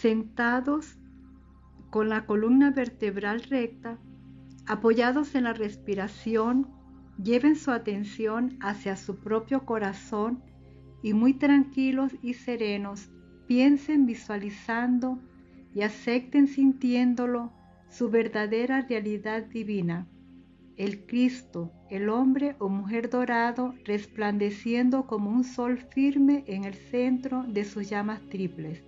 Sentados con la columna vertebral recta, apoyados en la respiración, lleven su atención hacia su propio corazón y muy tranquilos y serenos, piensen visualizando y acepten sintiéndolo su verdadera realidad divina, el Cristo, el hombre o mujer dorado resplandeciendo como un sol firme en el centro de sus llamas triples.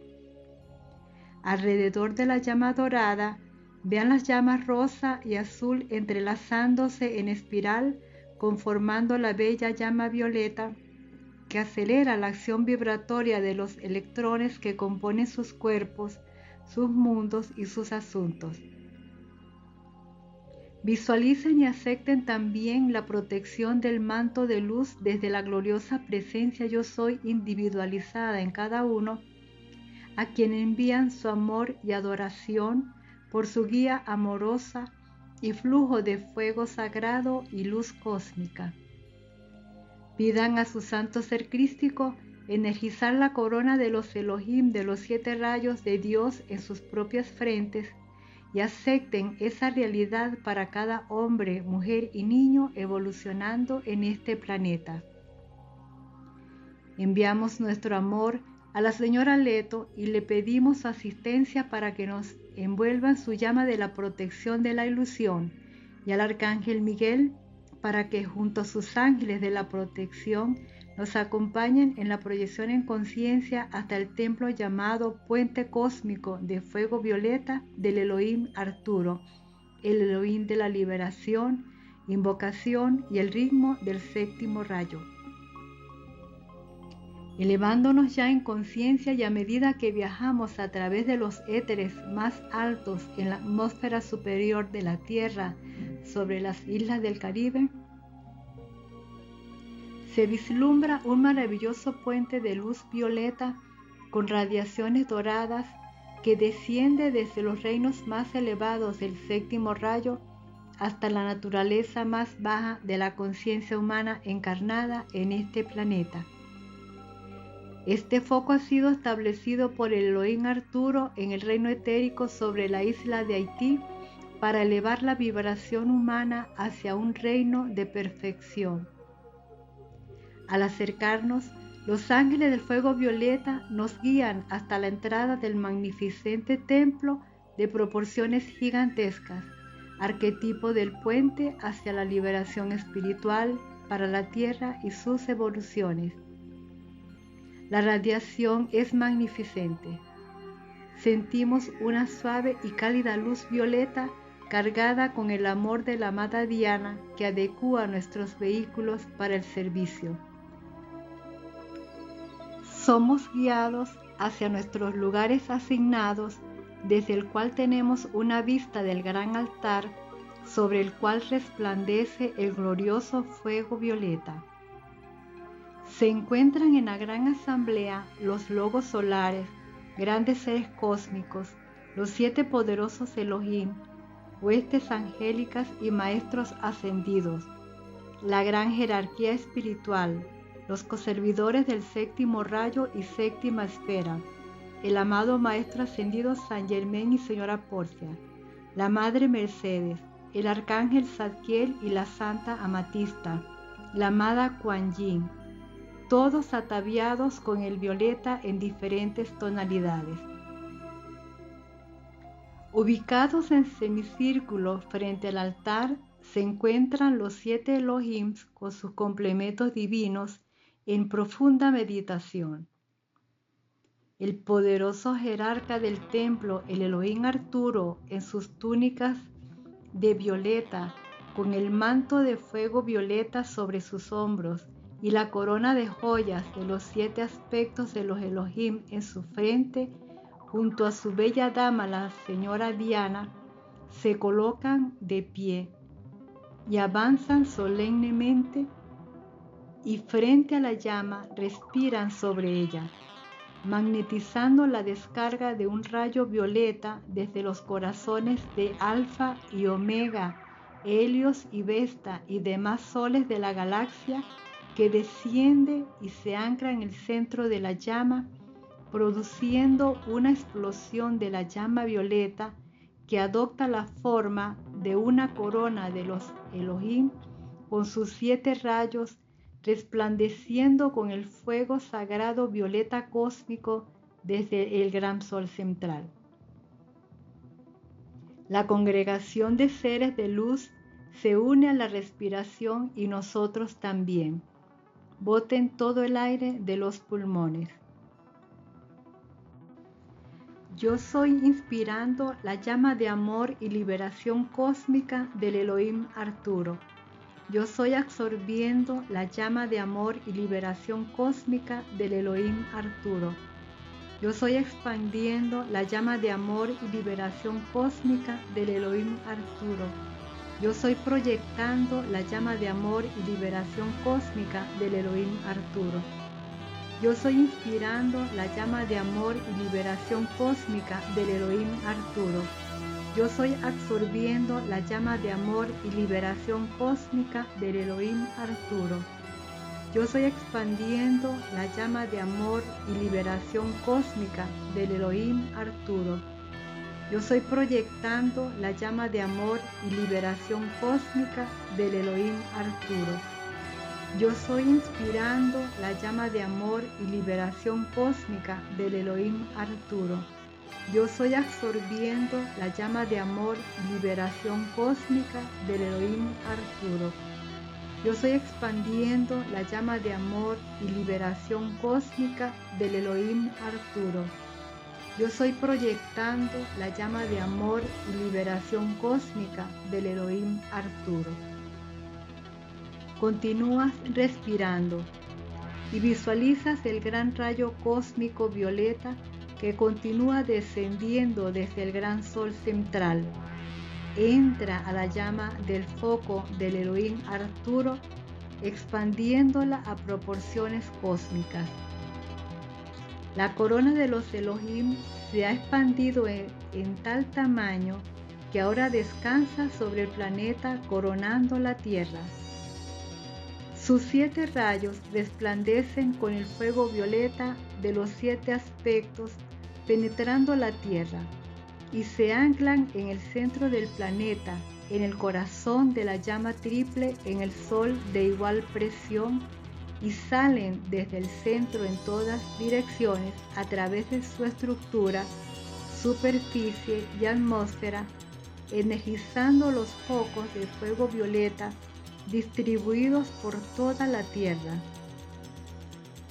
Alrededor de la llama dorada, vean las llamas rosa y azul entrelazándose en espiral, conformando la bella llama violeta que acelera la acción vibratoria de los electrones que componen sus cuerpos, sus mundos y sus asuntos. Visualicen y acepten también la protección del manto de luz desde la gloriosa presencia Yo Soy individualizada en cada uno, a quien envían su amor y adoración por su guía amorosa y flujo de fuego sagrado y luz cósmica. Pidan a su santo ser crístico energizar la corona de los Elohim de los 7 rayos de Dios en sus propias frentes y acepten esa realidad para cada hombre, mujer y niño evolucionando en este planeta. Enviamos nuestro amor a la señora Leto y le pedimos su asistencia para que nos envuelva en su llama de la protección de la ilusión, y al arcángel Miguel para que junto a sus ángeles de la protección nos acompañen en la proyección en conciencia hasta el templo llamado Puente Cósmico de Fuego Violeta del Elohim Arturo, el Elohim de la liberación, invocación y el ritmo del 7º rayo. Elevándonos ya en conciencia y a medida que viajamos a través de los éteres más altos en la atmósfera superior de la Tierra sobre las islas del Caribe, se vislumbra un maravilloso puente de luz violeta con radiaciones doradas que desciende desde los reinos más elevados del 7º rayo hasta la naturaleza más baja de la conciencia humana encarnada en este planeta. Este foco ha sido establecido por el Elohim Arturo en el reino etérico sobre la isla de Haití para elevar la vibración humana hacia un reino de perfección. Al acercarnos, los ángeles del fuego violeta nos guían hasta la entrada del magnificente templo de proporciones gigantescas, arquetipo del puente hacia la liberación espiritual para la Tierra y sus evoluciones. La radiación es magnificente. Sentimos una suave y cálida luz violeta cargada con el amor de la amada Diana que adecúa nuestros vehículos para el servicio. Somos guiados hacia nuestros lugares asignados, desde el cual tenemos una vista del gran altar sobre el cual resplandece el glorioso fuego violeta. Se encuentran en la gran asamblea los logos solares, grandes seres cósmicos, los 7 poderosos Elohim, huestes angélicas y maestros ascendidos, la gran jerarquía espiritual, los coservidores del 7º rayo y 7ª esfera, el amado Maestro Ascendido San Germán y Señora Porcia, la Madre Mercedes, el Arcángel Zadkiel y la Santa Amatista, la amada Kuan Yin, todos ataviados con el violeta en diferentes tonalidades. Ubicados en semicírculo frente al altar se encuentran los 7 Elohims con sus complementos divinos en profunda meditación. El poderoso jerarca del templo, el Elohim Arturo, en sus túnicas de violeta, con el manto de fuego violeta sobre sus hombros y la corona de joyas de los 7 aspectos de los Elohim en su frente, junto a su bella dama, la señora Diana, se colocan de pie y avanzan solemnemente y frente a la llama respiran sobre ella, magnetizando la descarga de un rayo violeta desde los corazones de Alfa y Omega, Helios y Vesta y demás soles de la galaxia, que desciende y se ancla en el centro de la llama produciendo una explosión de la llama violeta que adopta la forma de una corona de los Elohim con sus 7 rayos resplandeciendo con el fuego sagrado violeta cósmico desde el gran sol central. La congregación de seres de luz se une a la respiración y nosotros también. Boten todo el aire de los pulmones. Yo soy inspirando la llama de amor y liberación cósmica del Elohim Arturo. Yo soy absorbiendo la llama de amor y liberación cósmica del Elohim Arturo. Yo soy expandiendo la llama de amor y liberación cósmica del Elohim Arturo. Yo soy proyectando la llama de amor y liberación cósmica del Elohim Arturo. Yo soy inspirando la llama de amor y liberación cósmica del Elohim Arturo. Yo soy absorbiendo la llama de amor y liberación cósmica del Elohim Arturo. Yo soy expandiendo la llama de amor y liberación cósmica del Elohim Arturo. Yo soy proyectando la llama de amor y liberación cósmica del Elohim Arturo. Yo soy inspirando la llama de amor y liberación cósmica del Elohim Arturo. Yo soy absorbiendo la llama de amor y liberación cósmica del Elohim Arturo. Yo soy expandiendo la llama de amor y liberación cósmica del Elohim Arturo. Yo soy proyectando la llama de amor y liberación cósmica del Elohim Arturo. Continúas respirando y visualizas el gran rayo cósmico violeta que continúa descendiendo desde el gran sol central. Entra a la llama del foco del Elohim Arturo, expandiéndola a proporciones cósmicas. La corona de los Elohim se ha expandido en tal tamaño que ahora descansa sobre el planeta coronando la Tierra. Sus 7 rayos resplandecen con el fuego violeta de los 7 aspectos penetrando la Tierra y se anclan en el centro del planeta, en el corazón de la llama triple en el Sol de igual presión y salen desde el centro en todas direcciones a través de su estructura, superficie y atmósfera, energizando los focos de fuego violeta distribuidos por toda la Tierra.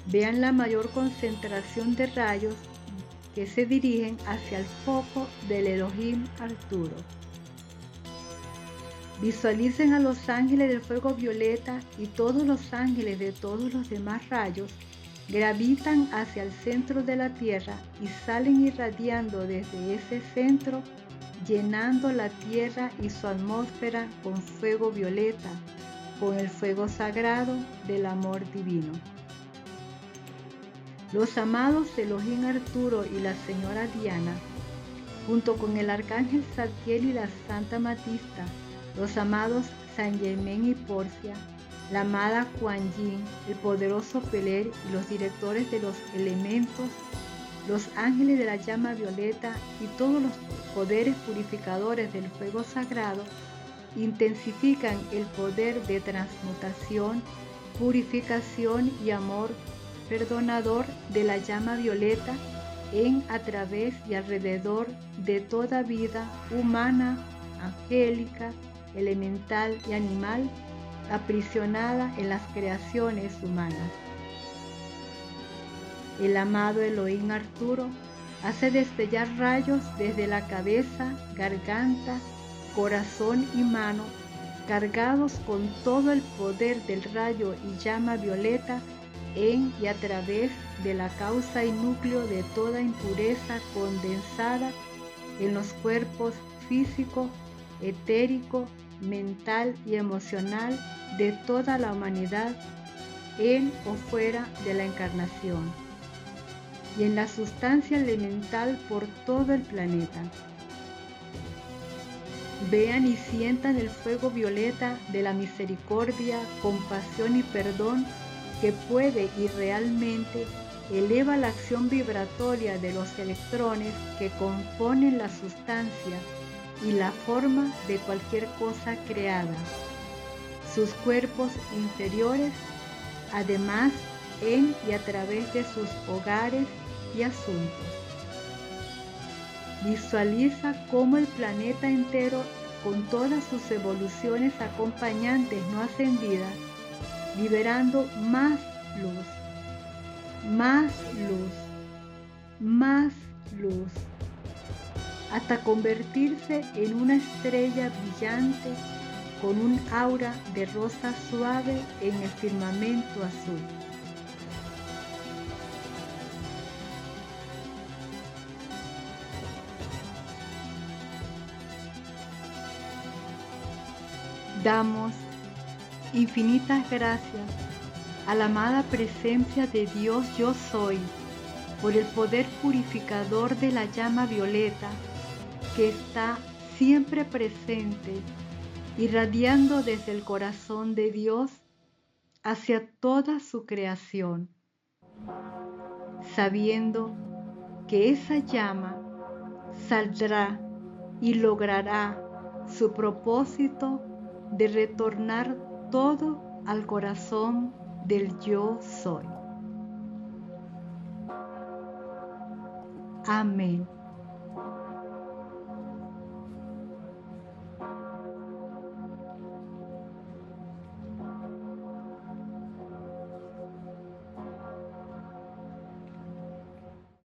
Vean la mayor concentración de rayos que se dirigen hacia el foco del Elohim Arturo. Visualicen a los ángeles del fuego violeta y todos los ángeles de todos los demás rayos gravitan hacia el centro de la Tierra y salen irradiando desde ese centro, llenando la Tierra y su atmósfera con fuego violeta, con el fuego sagrado del amor divino. Los amados Elohim Arturo y la señora Diana, junto con el arcángel Zadkiel y la santa Matista, los amados Saint Germain y Porcia, la amada Kuan Yin, el poderoso Peler y los directores de los elementos, los ángeles de la llama violeta y todos los poderes purificadores del fuego sagrado intensifican el poder de transmutación, purificación y amor perdonador de la llama violeta en, a través y alrededor de toda vida humana, angélica, elemental y animal aprisionada en las creaciones humanas. El amado Elohim Arturo hace destellar rayos desde la cabeza, garganta, corazón y mano, cargados con todo el poder del rayo y llama violeta en y a través de la causa y núcleo de toda impureza condensada en los cuerpos físico, etérico, mental y emocional de toda la humanidad en o fuera de la encarnación y en la sustancia elemental por todo el planeta. Vean y sientan el fuego violeta de la misericordia, compasión y perdón que puede y realmente eleva la acción vibratoria de los electrones que componen la sustancia y la forma de cualquier cosa creada, sus cuerpos inferiores, además en y a través de sus hogares y asuntos. Visualiza cómo el planeta entero, con todas sus evoluciones acompañantes no ascendidas, liberando más luz, más luz, más luz, hasta convertirse en una estrella brillante con un aura de rosa suave en el firmamento azul. Damos infinitas gracias a la amada presencia de Dios Yo Soy por el poder purificador de la llama violeta que está siempre presente, irradiando desde el corazón de Dios hacia toda su creación, sabiendo que esa llama saldrá y logrará su propósito de retornar todo al corazón del Yo Soy. Amén.